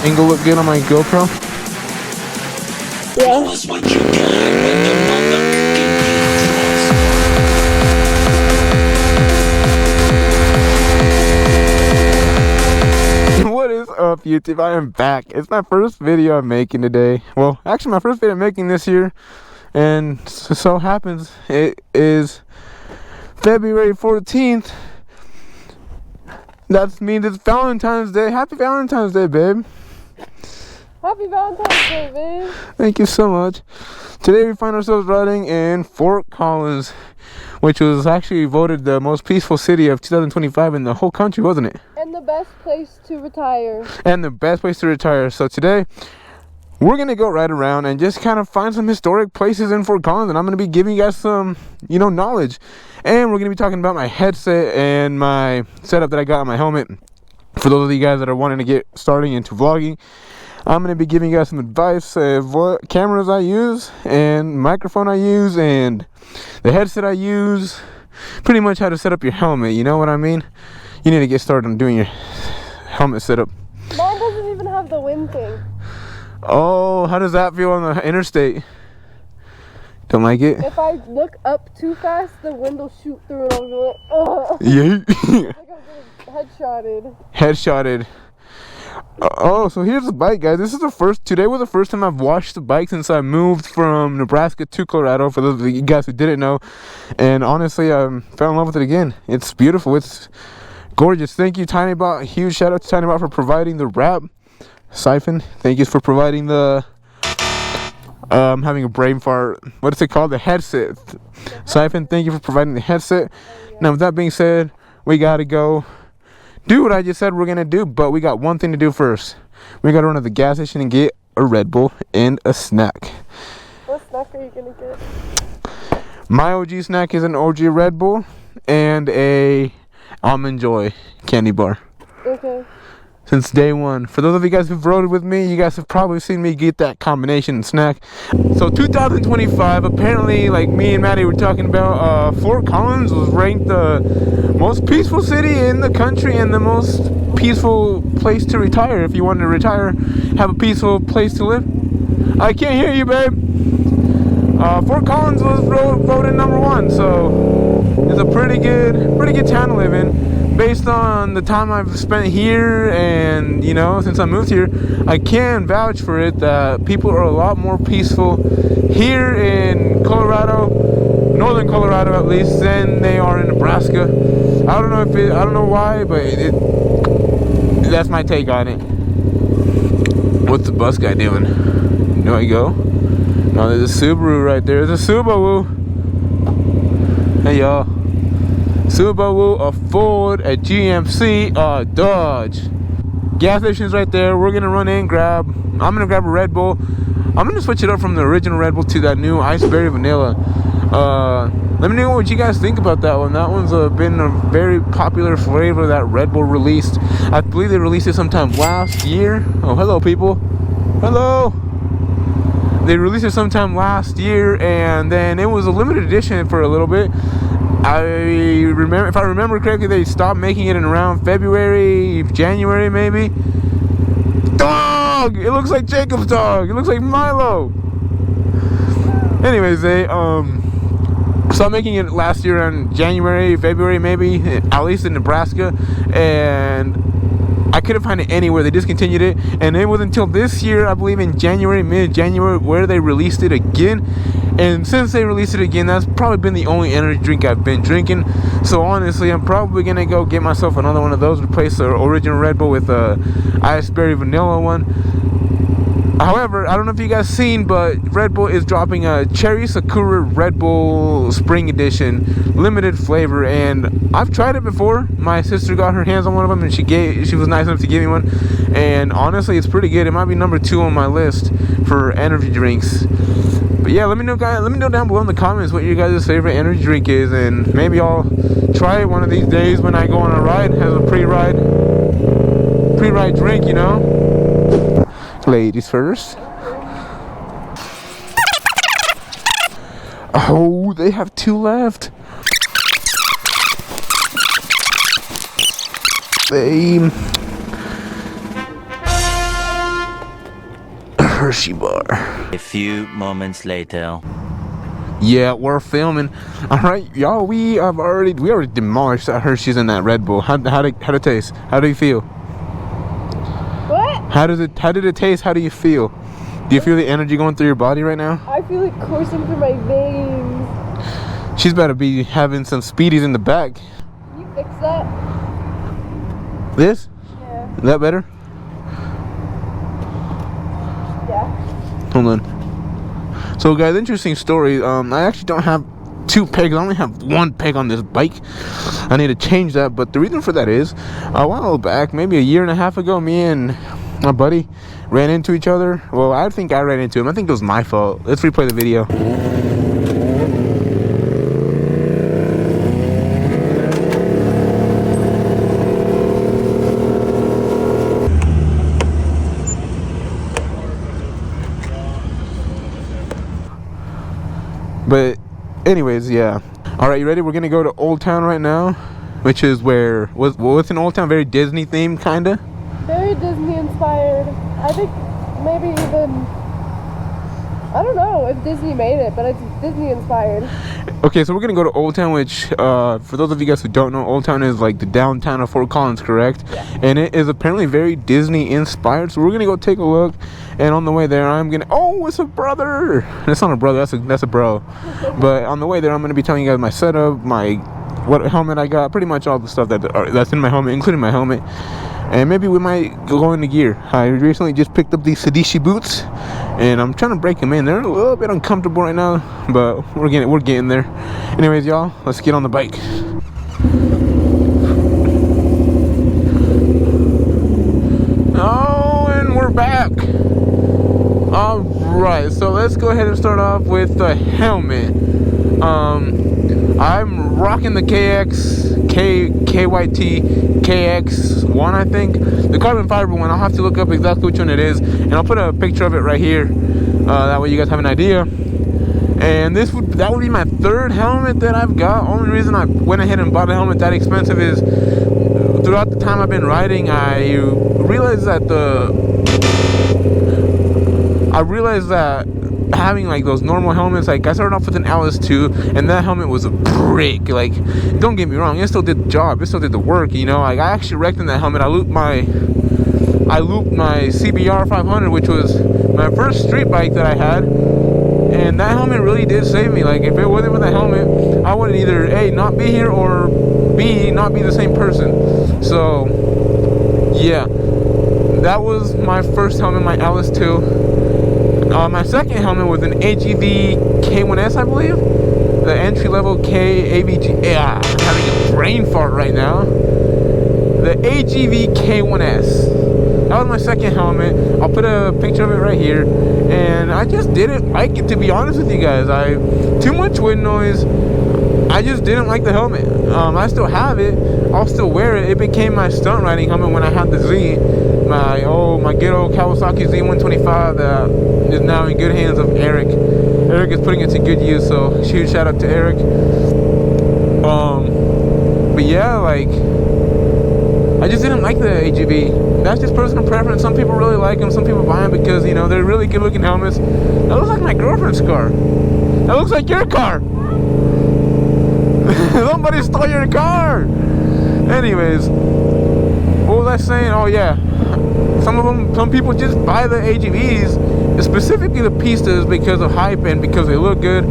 angle look good on my GoPro? Yeah. What is up, YouTube? I am back. It's my first video I'm making today. Well, actually my first video I'm making this year. And so happens it is February 14th. That means it's Valentine's Day. Happy Valentine's Day, babe. Happy Valentine's Day, babe. Thank you so much. Today we find ourselves riding in Fort Collins, which was actually voted the most peaceful city of 2025 in the whole country, wasn't it? And the best place to retire. And the best place to retire. So today we're going to go ride around and just kind of find some historic places in Fort Collins, and I'm going to be giving you guys some, knowledge. And we're going to be talking about my headset and my setup that I got on my helmet. For those of you guys that are wanting to get starting into vlogging, I'm going to be giving you guys some advice of what cameras I use and microphone I use and the headset I use. Pretty much how to set up your helmet, you know what I mean? You need to get started on doing your helmet setup. Mine doesn't even have the wind thing. Oh, how does that feel on the interstate? Don't like it? If I look up too fast, the wind will shoot through and I'll be like, ugh. Yeah. Like I'm getting headshotted. Headshotted. Oh, so here's the bike, guys. Today was the first time I've washed the bike since I moved from Nebraska to Colorado, for those of you guys who didn't know. And honestly, I fell in love with it again. It's beautiful. It's gorgeous. Thank you, TinyBot. Huge shout out to TinyBot for providing the wrap. Siphon, thank you for providing the having a brain fart. What is it called? The headset. Siphon, thank you for providing the headset. Now, with that being said, we gotta go do what I just said we're gonna do, but we got one thing to do first. We gotta run to the gas station and get a Red Bull and a snack. What snack are you gonna get? My OG snack is an OG Red Bull and a Almond Joy candy bar. Okay. Since day one. For those of you guys who've rode with me, you guys have probably seen me get that combination snack. So 2025, apparently, like me and Maddie were talking about, Fort Collins was ranked the most peaceful city in the country and the most peaceful place to retire. If you want to retire, have a peaceful place to live. I can't hear you, babe. Fort Collins was voted #1, so it's a pretty good town to live in. Based on the time I've spent here and, since I moved here, I can vouch for it that people are a lot more peaceful here in Colorado, northern Colorado at least, than they are in Nebraska. I don't know why, but that's my take on it. What's the bus guy doing? There we go. No, there's a Subaru right there. There's a Subaru. Hey, y'all. Subaru, a Ford, a GMC, a Dodge. Gas station's right there. We're gonna run in, I'm gonna grab a Red Bull. I'm gonna switch it up from the original Red Bull to that new Iceberry Vanilla. Let me know what you guys think about that one. That one's been a very popular flavor that Red Bull released. I believe they released it sometime last year. Oh, hello, people. Hello. They released it sometime last year, and then it was a limited edition for a little bit. If I remember correctly, they stopped making it in around February, January maybe. Dog! It looks like Jacob's dog. It looks like Milo. Anyways, they stopped making it last year in January, February maybe, at least in Nebraska, and I couldn't find it anywhere. They discontinued it, and it was until this year, I believe in January, mid-January, where they released it again. And since they released it again, that's probably been the only energy drink I've been drinking. So honestly, I'm probably gonna go get myself another one of those, replace the original Red Bull with a Iceberry Vanilla one. However, I don't know if you guys seen, but Red Bull is dropping a Cherry Sakura Red Bull Spring Edition limited flavor, and I've tried it before. My sister got her hands on one of them, and she was nice enough to give me one. And honestly, it's pretty good. It might be #2 on my list for energy drinks. But yeah, let me know, guys. Let me know down below in the comments what your guys' favorite energy drink is, and maybe I'll try it one of these days when I go on a ride. Has a pre-ride drink, Ladies first. Oh, they have 2 left. Hershey bar. A few moments later. Yeah, we're filming. All right, y'all. We already demolished that Hershey's and that Red Bull. How did it taste? How do you feel? What? How did it taste? How do you feel? Do you feel the energy going through your body right now? I feel it coursing through my veins. She's about to be having some speedies in the back. Can you fix that? This? Yeah. Is that better? Yeah. Hold on. So guys, interesting story. I actually don't have 2 pegs. I only have 1 peg on this bike. I need to change that. But the reason for that is, a while back, maybe a year and a half ago, me and my buddy ran into each other. Well, I think I ran into him. I think it was my fault. Let's replay the video. But anyways, yeah. All right, you ready? We're gonna go to Old Town right now, which is where what's in Old Town? Very Disney themed, kinda. Very Disney inspired. I think maybe even, I don't know if Disney made it, but it's Disney inspired. Okay, so we're gonna go to Old Town, which for those of you guys who don't know, Old Town is like the downtown of Fort Collins, correct? Yeah. And it is apparently very Disney inspired. So we're gonna go take a look. And on the way there, I'm gonna, oh, it's a brother. That's not a brother. That's a bro. But on the way there, I'm gonna be telling you guys my setup, what helmet I got, pretty much all the stuff that's in my helmet, including my helmet. And maybe we might go into gear. I recently just picked up these Sedici boots, and I'm trying to break them in. They're a little bit uncomfortable right now, but we're getting there. Anyways, y'all, let's get on the bike. Oh, and we're back. All right, so let's go ahead and start off with the helmet. I'm rocking the KYT KX1, I think, the carbon fiber one. I'll have to look up exactly which one it is, and I'll put a picture of it right here. That way you guys have an idea. And that would be my 3rd helmet that I've got. Only reason I went ahead and bought a helmet that expensive is throughout the time I've been riding, I realized that having like those normal helmets, like I started off with an LS2, and that helmet was a brick. Like, don't get me wrong, it still did the job, it still did the work, you know. Like, I actually wrecked in that helmet. I looped my CBR 500, which was my first street bike that I had, and that helmet really did save me. Like, if it wasn't for that helmet, I would either A, not be here, or B, not be the same person. So yeah, that was my first helmet, my LS2. My second helmet was an AGV K1S, I believe. The entry-level AVG. Yeah, I'm having a brain fart right now. The AGV K1S. That was my second helmet. I'll put a picture of it right here. And I just didn't like it, to be honest with you guys. Too much wind noise. I just didn't like the helmet. I still have it. I'll still wear it. It became my stunt riding helmet when I had the Z. My good old Kawasaki Z125 that is now in good hands of Eric. Eric is putting it to good use, so huge shout out to Eric. But yeah, like, I just didn't like the AGV. That's just personal preference. Some people really like them. Some people buy them because, you know, they're really good looking helmets. That looks like my girlfriend's car. That looks like your car. Somebody stole your car. Anyways, what was I saying? Oh yeah, some people just buy the AGVs, specifically the Pistas, because of hype and because they look good.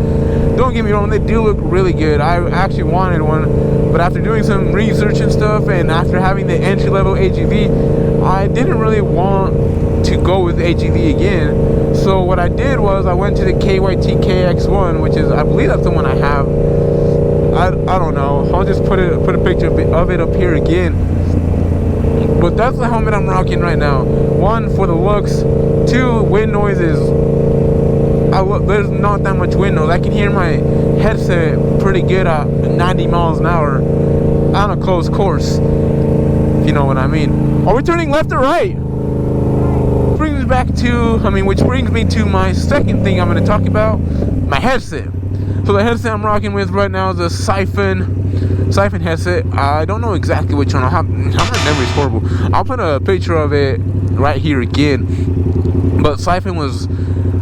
Don't get me wrong, they do look really good. I actually wanted one, but after doing some research and stuff, and after having the entry-level AGV, I didn't really want to go with AGV again. So what I did was I went to the KYT KX1, which is, I believe that's the one I have. I don't know. I'll just put a picture of it up here again. But that's the helmet I'm rocking right now. 1, for the looks. 2, wind noises. There's not that much wind noise. I can hear my headset pretty good at 90 miles an hour on a close course, if you know what I mean. Are we turning left or right? Which brings me to my second thing I'm going to talk about, my headset. So the headset I'm rocking with right now is a Siphon headset. I don't know exactly which one. My memory's horrible. I'll put a picture of it right here again. But Siphon was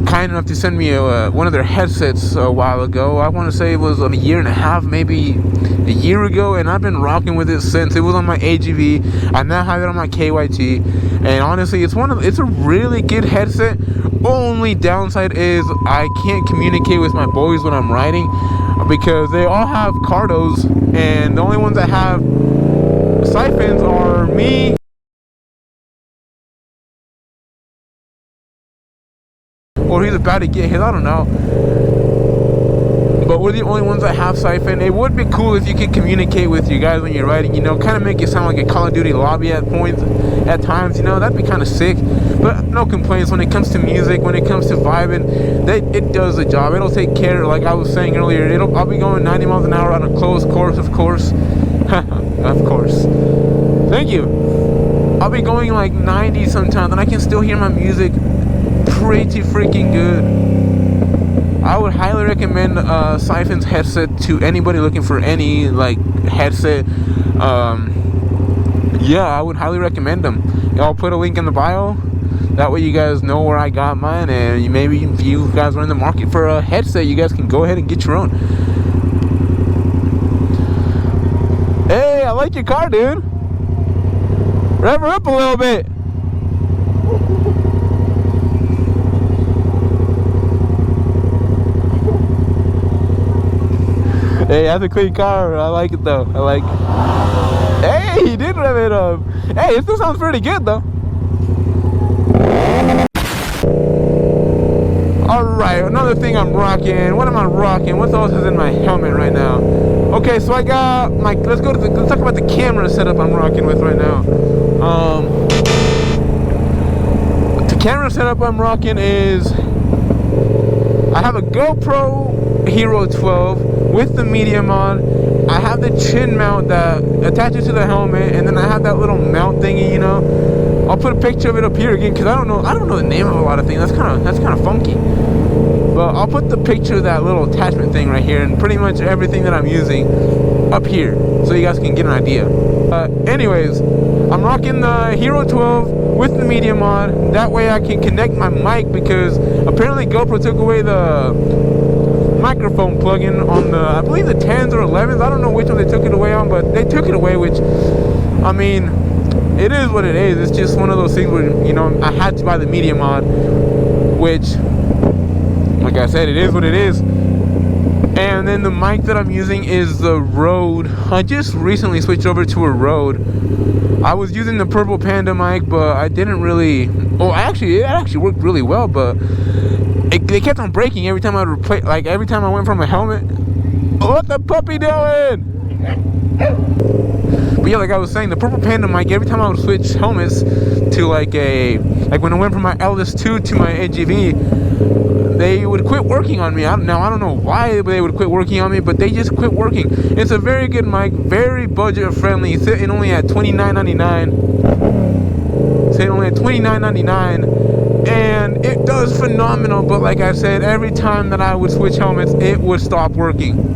kind enough to send me one of their headsets a while ago. I want to say it was a year and a half, maybe a year ago, and I've been rocking with it since. It was on my AGV. I now have it on my KYT, and honestly, it's a really good headset. Only downside is I can't communicate with my boys when I'm riding because they all have Cardos, and the only ones that have Siphons are me, or he's about to get his, I don't know. But we're the only ones that have Siphon. It would be cool if you could communicate with you guys when you're riding, you know, kind of make it sound like a Call of Duty lobby at points, at times, you know, that'd be kind of sick. But no complaints when it comes to music, when it comes to vibing, it does the job. It'll take care, like I was saying earlier, I'll be going 90 miles an hour on a closed course, of course. Of course. Thank you. I'll be going like 90 sometimes, and I can still hear my music pretty freaking good. I would highly recommend Siphon's headset to anybody looking for any like headset. Yeah, I would highly recommend them. I'll put a link in the bio. That way you guys know where I got mine, and maybe if you guys are in the market for a headset, you guys can go ahead and get your own. Hey, I like your car, dude. Rev her up a little bit. Hey, that's a clean car. I like it though. I like. Hey, he did rev it up. Hey, it still sounds pretty good though. Alright, another thing I'm rocking. What am I rocking? What else is in my helmet right now? Okay, so I got my, let's talk about the camera setup I'm rocking with right now. The camera setup I'm rocking is, I have a GoPro Hero 12 with the media mod. I have the chin mount that attaches to the helmet, and then I have that little mount thingy, you know. I'll put a picture of it up here again because I don't know the name of a lot of things. That's kind of funky. But I'll put the picture of that little attachment thing right here, and pretty much everything that I'm using up here, so you guys can get an idea. Anyways, I'm rocking the Hero 12 with the media mod. That way I can connect my mic, because apparently GoPro took away the microphone plug-in on the, I believe the 10s or 11s. I don't know which one they took it away on, but they took it away, which, I mean, it is what it is. It's just one of those things where, you know, I had to buy the media mod, which, like I said, it is what it is. And then the mic that I'm using is the Rode. I just recently switched over to a Rode. I was using the Purple Panda mic, but I didn't really, it actually worked really well, but they kept on breaking every time I would replace, like every time I went from a helmet. What the puppy doing? But yeah, like I was saying, the Purple Panda mic, every time I would switch helmets to like when I went from my LS2 to my AGV, they would quit working on me. I don't know why they would quit working on me, but they just quit working. It's a very good mic, very budget friendly, sitting only at $29.99. Sitting only at $29.99. And it does phenomenal, but like I said, every time that I would switch helmets, it would stop working.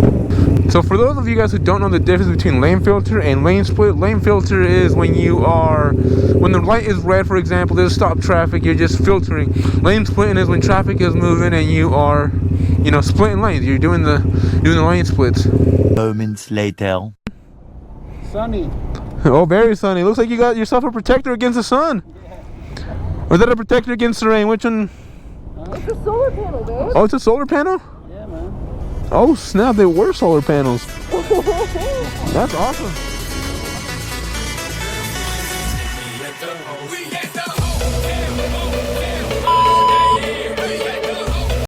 So for those of you guys who don't know the difference between lane filter and lane split, lane filter is when the light is red, for example, there's stop traffic, you're just filtering. Lane splitting is when traffic is moving and you are, you know, splitting lanes. You're doing the lane splits. Moments later. Sunny. Oh, very sunny. Looks like you got yourself a protector against the sun. Or is that a protector against the rain? Which one? It's a solar panel, dude. Oh, it's a solar panel? Yeah, man. Oh, snap, they were solar panels. That's awesome.